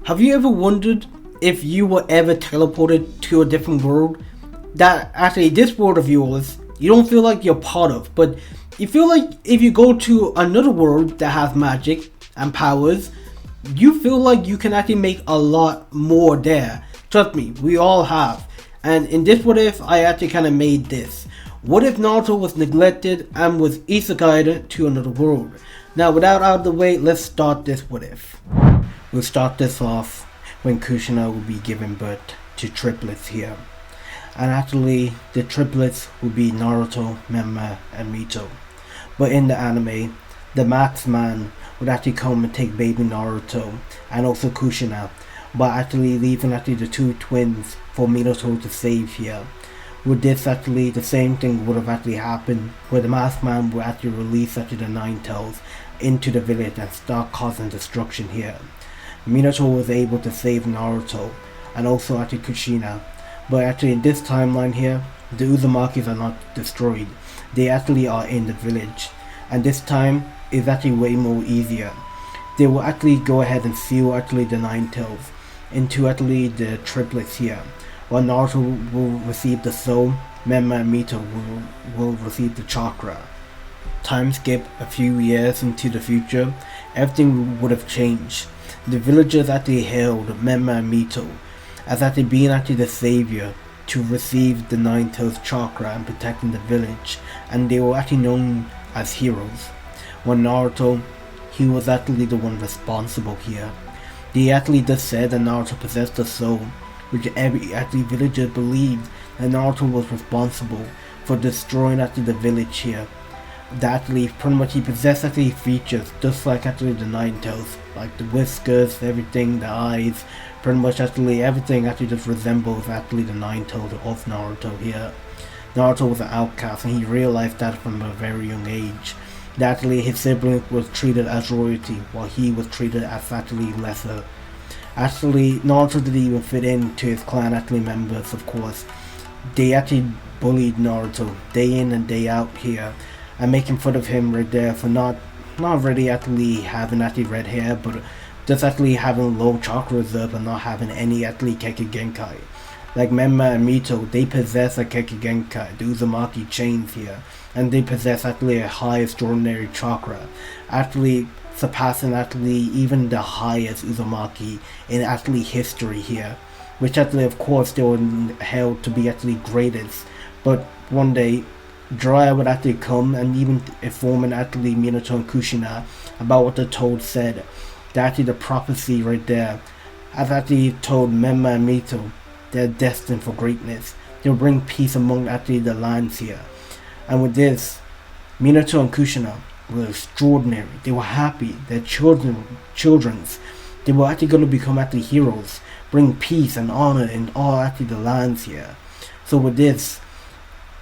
Have you ever wondered if you were ever teleported to a different world? That actually, this world of yours, you don't feel like you're part of, but you feel like if you go to another world that has magic and powers, you feel like you can actually make a lot more there. Trust me, we all have. And in this what if, I actually kind of made this. What if Naruto was neglected and was isekai'd to another world? Now, without out of the way, let's start this what if. We'll start this off when Kushina will be giving birth to triplets here. And actually, the triplets will be Naruto, Memma, and Mito. But in the anime, the Max Man would actually come and take baby Naruto and also Kushina, but actually leaving actually the two twins for Minato to save here. With this actually, the same thing would have actually happened, where the Masked Man would actually release actually the Nine Tails into the village and start causing destruction here. Minato was able to save Naruto and also actually Kushina, but actually in this timeline here, the Uzumakis are not destroyed. They actually are in the village, and this time is actually way more easier. They will actually go ahead and seal actually the Nine Tails into actually the triplets here. While Naruto will receive the soul, Memma and Mito will receive the chakra. Time skip a few years into the future, everything would have changed. The villagers actually hailed Memma and Mito as actually being actually the savior to receive the Nine Tails chakra and protecting the village, and they were actually known as heroes. When Naruto, he was actually the one responsible here. They actually just said that Naruto possessed the soul, which every actually villager believed that Naruto was responsible for destroying actually the village here. That actually pretty much he possessed actually features just like actually the Nine Tails, like the whiskers, everything, the eyes, pretty much actually everything actually just resembles actually the Nine Tails of Naruto here. Naruto was an outcast and he realized that from a very young age. That actually his siblings was treated as royalty while he was treated as actually lesser. Actually, Naruto didn't even fit into his clan actually members, of course. They actually bullied Naruto day in and day out here, and making fun of him right there for not really actually having actually red hair, but just actually having low chakra reserve and not having any actually Kekkei Genkai. Like Memma and Mito, they possess a Kekkei Genkai, the Uzumaki chains here, and they possess actually a high extraordinary chakra, actually surpassing actually even the highest Uzumaki in actually history here, which actually of course they were held to be actually greatest. But one day, Jiraiya would actually come and even informing actually Minato and Kushina about what the Toad said. That actually the prophecy right there has actually told Memma and Mito they're destined for greatness. They'll bring peace among actually the lands here. And with this, Minato and Kushina were extraordinary. They were happy. Their children's. They were actually going to become actually heroes, bring peace and honor in all actually the lands here. So with this,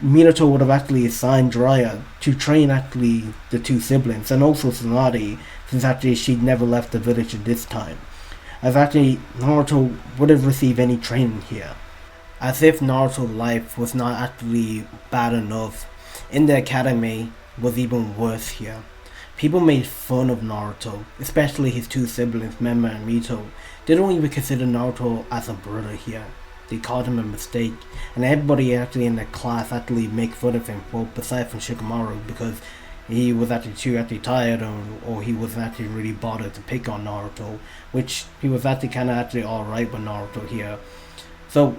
Minato would have actually assigned Jiraiya to train actually the two siblings, and also Tsunade, since actually she'd never left the village at this time. As actually Naruto would have received any training here. As if Naruto's life was not actually bad enough, in the academy was even worse here. People made fun of Naruto, especially his two siblings, Memma and Mito. They don't even consider Naruto as a brother here. They called him a mistake, and everybody actually in the class actually make fun of him, well, besides from Shikamaru, because he was actually too actually tired, or he wasn't actually really bothered to pick on Naruto, which he was actually kind of actually alright with Naruto here. So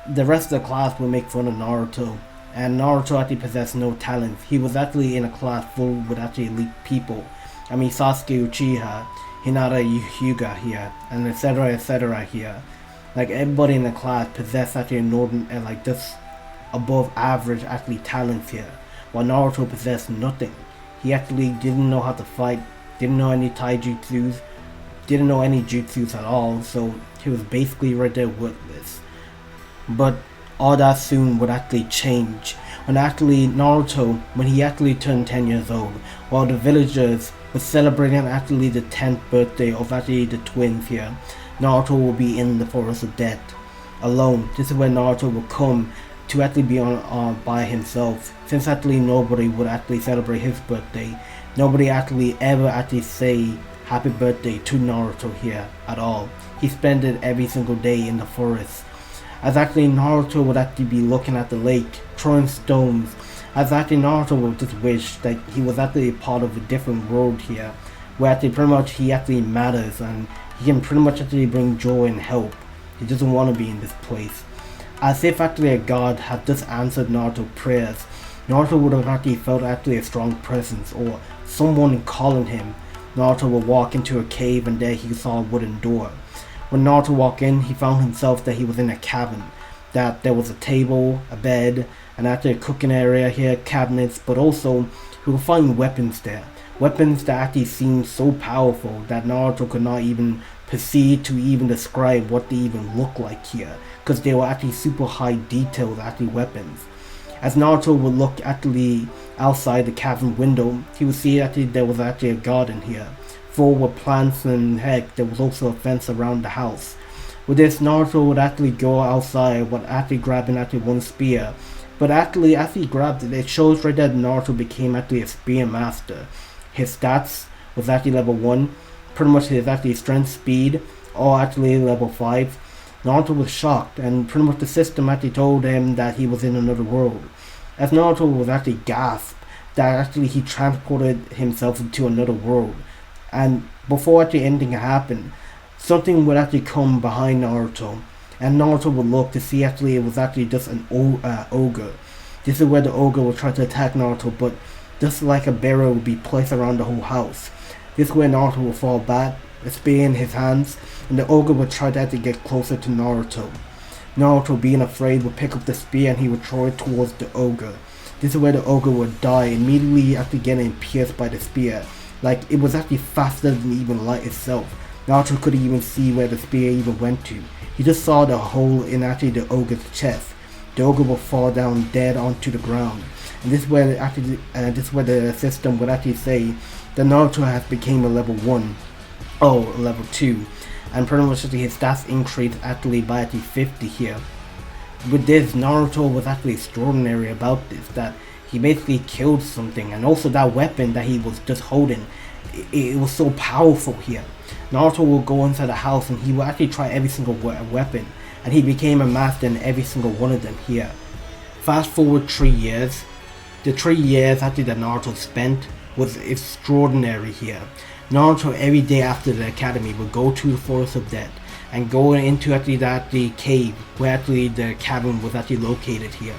the rest of the class will make fun of Naruto, and Naruto actually possessed no talent. He was actually in a class full with actually elite people. I mean Sasuke Uchiha, Hinata Hyuga here, and etc here. Like everybody in the class possessed actually like just above average actually talents here, while Naruto possessed nothing. He actually didn't know how to fight, didn't know any taijutsus, didn't know any jutsus at all, so he was basically right there worthless. But all that soon would actually change when actually Naruto, when he actually turned 10 years old, while the villagers were celebrating actually the 10th birthday of actually the twins here. Naruto will be in the forest of death, alone. This is when Naruto will come to actually be on by himself, since actually nobody would actually celebrate his birthday. Nobody actually ever actually say happy birthday to Naruto here at all. He spent it every single day in the forest. As actually Naruto would actually be looking at the lake, throwing stones. As actually Naruto would just wish that he was actually a part of a different world here, where actually pretty much he actually matters and he can pretty much actually bring joy and help. He doesn't want to be in this place. As if actually a god had just answered Naruto's prayers, Naruto would have actually felt actually a strong presence or someone calling him. Naruto would walk into a cave and there he saw a wooden door. When Naruto walked in, he found himself that he was in a cabin, that there was a table, a bed, and actually a cooking area here, cabinets, but also he would find weapons there. Weapons that actually seemed so powerful that Naruto could not even proceed to even describe what they even look like here, because they were actually super high detailed actually weapons. As Naruto would look actually outside the cabin window, he would see actually there was actually a garden here, full with plants, and heck, there was also a fence around the house. With this, Naruto would actually go outside while actually grabbing actually one spear. But actually, as he grabbed it, it shows right that Naruto became actually a spear master. His stats was actually level 1, pretty much his actually strength, speed, all actually level 5. Naruto was shocked, and pretty much the system actually told him that he was in another world. As Naruto was actually gasped, that actually he transported himself into another world. And before actually anything happened, something would actually come behind Naruto, and Naruto would look to see actually it was actually just an ogre. This is where the ogre would try to attack Naruto, but just like a barrier would be placed around the whole house. This is where Naruto would fall back, a spear in his hands, and the ogre would try to actually get closer to Naruto. Naruto, being afraid, would pick up the spear and he would throw it towards the ogre. This is where the ogre would die, immediately after getting pierced by the spear. Like, it was actually faster than even light itself. Naruto couldn't even see where the spear even went to. He just saw the hole in actually the ogre's chest. The ogre would fall down dead onto the ground. And this is where the system would actually say that Naruto has became a level 1. Oh, level 2. And pretty much his stats increased actually by actually 50 here. With this, Naruto was actually extraordinary about this, that he basically killed something, and also that weapon that he was just holding, it was so powerful here. Naruto will go inside the house and he will actually try every single weapon, and he became a master in every single one of them here. Fast forward 3 years, the 3 years actually that Naruto spent was extraordinary here. Naruto every day after the academy would go to the Forest of Death and go into actually the cave where actually the cabin was actually located here.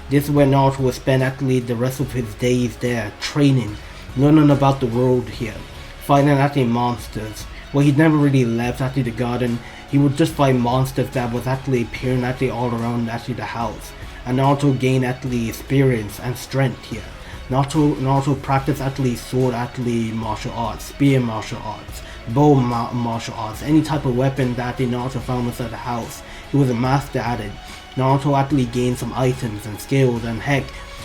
This is where Naruto would spend actually the rest of his days there, training, learning about the world here, fighting actually monsters. Well, he never really left actually the garden. He would just fight monsters that was actually appearing actually all around actually the house. And Naruto gained actually experience and strength here. Naruto practiced actually sword actually martial arts, spear martial arts, bow martial arts, any type of weapon that Naruto found inside the house. He was a master at it. Naruto actually gained some items and skills, and heck,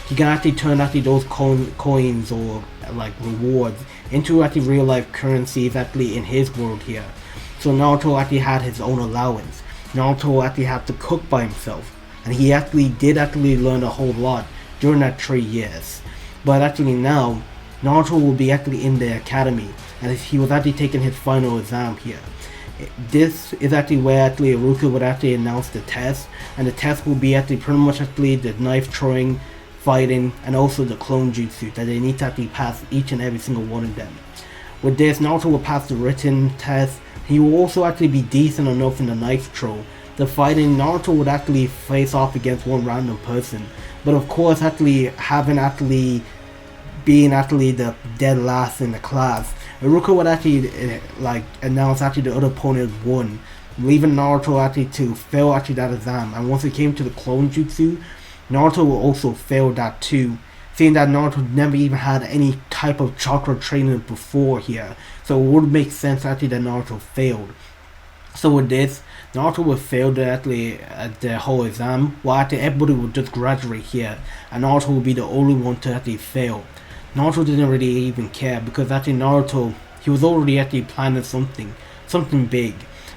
he can actually turn actually those coins or like rewards into actually real life currencies actually in his world here. So Naruto actually had his own allowance. Naruto actually had to cook by himself, and he actually did actually learn a whole lot during that 3 years. But actually now, Naruto will be actually in the academy, and he was actually taking his final exam here. This is actually where actually Naruto would actually announce the test, and the test will be actually pretty much actually the knife throwing, fighting, and also the clone jutsu that they need to actually pass each and every single one of them. With this, Naruto will pass the written test. He will also actually be decent enough in the knife throw. The fighting, Naruto would actually face off against one random person, but of course actually being actually the dead last in the class, Naruto would actually announce actually the other opponent won, leaving Naruto actually to fail actually that exam. And once it came to the clone jutsu, Naruto will also fail that too, seeing that Naruto never even had any type of chakra training before here, so it would make sense actually that Naruto failed. So with this, Naruto would fail directly at the whole exam, while actually everybody would just graduate here, and Naruto would be the only one to actually fail. Naruto didn't really even care, because actually Naruto, he was already actually planning something big.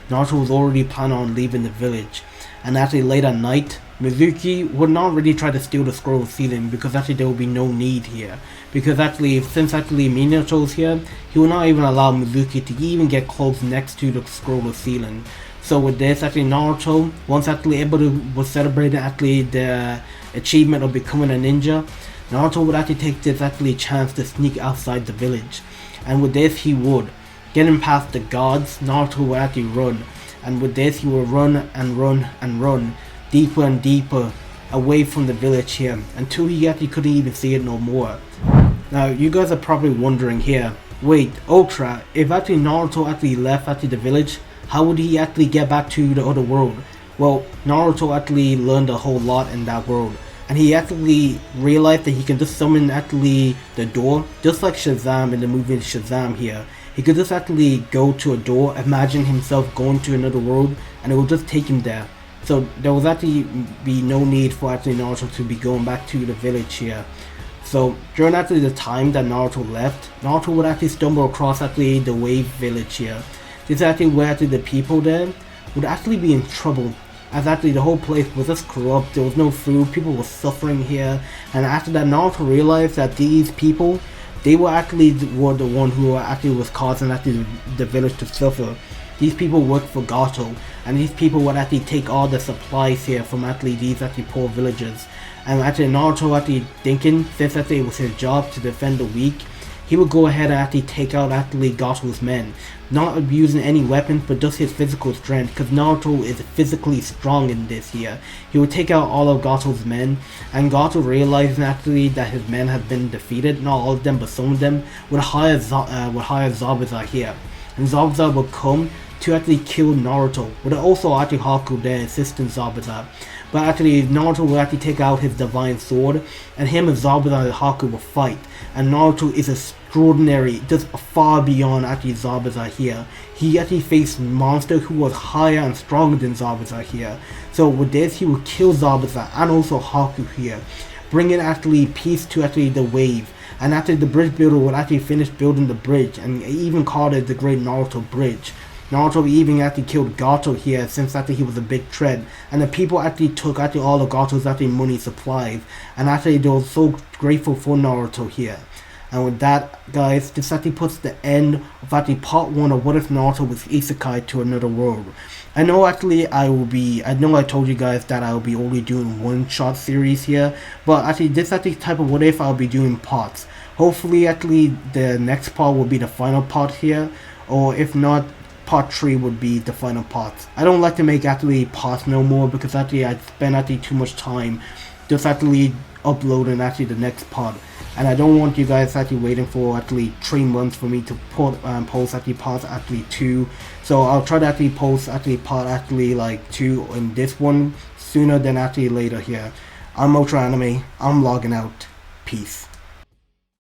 Naruto was already planning on leaving the village, and actually late at night, Mizuki would not really try to steal the scroll of sealing, because actually there would be no need here, because actually since actually Minato's here, he will not even allow Mizuki to even get close next to the scroll of ceiling. So with this, actually Naruto, once actually able to was celebrating actually the achievement of becoming a ninja, Naruto would actually take this actually chance to sneak outside the village, and with this he would. Getting past the guards, Naruto would actually run, and with this he will run and run and run, deeper and deeper away from the village here, until he actually couldn't even see it no more. Now you guys are probably wondering here, wait, Ultra, if actually Naruto actually left actually the village, how would he actually get back to the other world? Well, Naruto actually learned a whole lot in that world, and he actually realized that he can just summon actually the door, just like Shazam in the movie Shazam here. He could just actually go to a door, imagine himself going to another world, and it will just take him there. So there will actually be no need for actually Naruto to be going back to the village here. So during actually the time that Naruto left, Naruto would actually stumble across actually the Wave village here. This is actually where actually the people there would actually be in trouble, as actually the whole place was just corrupt, there was no food, people were suffering here, and after that Naruto realized that these people, they were the one who actually was causing actually the village to suffer. These people worked for Gato, and these people would actually take all the supplies here from actually these actually poor villagers. And actually Naruto actually thinking, since actually it was his job to defend the weak, he would go ahead and actually take out actually Gato's men, not abusing any weapons but just his physical strength, because Naruto is physically strong in this here. He would take out all of Gato's men, and Gato, realizing actually that his men have been defeated, not all of them but some of them, would hire Zabuza here, and Zabuza would come to actually kill Naruto, with also actually Haku there assisting Zabuza. But actually Naruto will actually take out his divine sword, and him and Zabuza and Haku will fight, and Naruto is extraordinary, just far beyond actually Zabuza here. He actually faced a monster who was higher and stronger than Zabuza here. So with this he will kill Zabuza and also Haku here, bringing actually peace to actually the Wave. And after the bridge builder would actually finish building the bridge, and even called it the Great Naruto Bridge. Naruto even actually killed Gato here, since actually he was a big threat, and the people actually took actually all of Gato's actually money supplies, and actually they were so grateful for Naruto here. And with that, guys, this actually puts the end of actually part 1 of What If Naruto was Isekai to Another World. I know actually I know I told you guys that I will be only doing one-shot series here, but actually this actually type of What If I'll be doing parts. Hopefully actually the next part will be the final part here, or if not, part 3 would be the final part. I don't like to make actually parts no more, because actually I spend actually too much time just actually uploading actually the next part, and I don't want you guys actually waiting for actually 3 months for me to post actually part actually 2. So I'll try to actually post actually part actually like 2 in this one sooner than actually later here. I'm Ultra Anime, I'm logging out. Peace.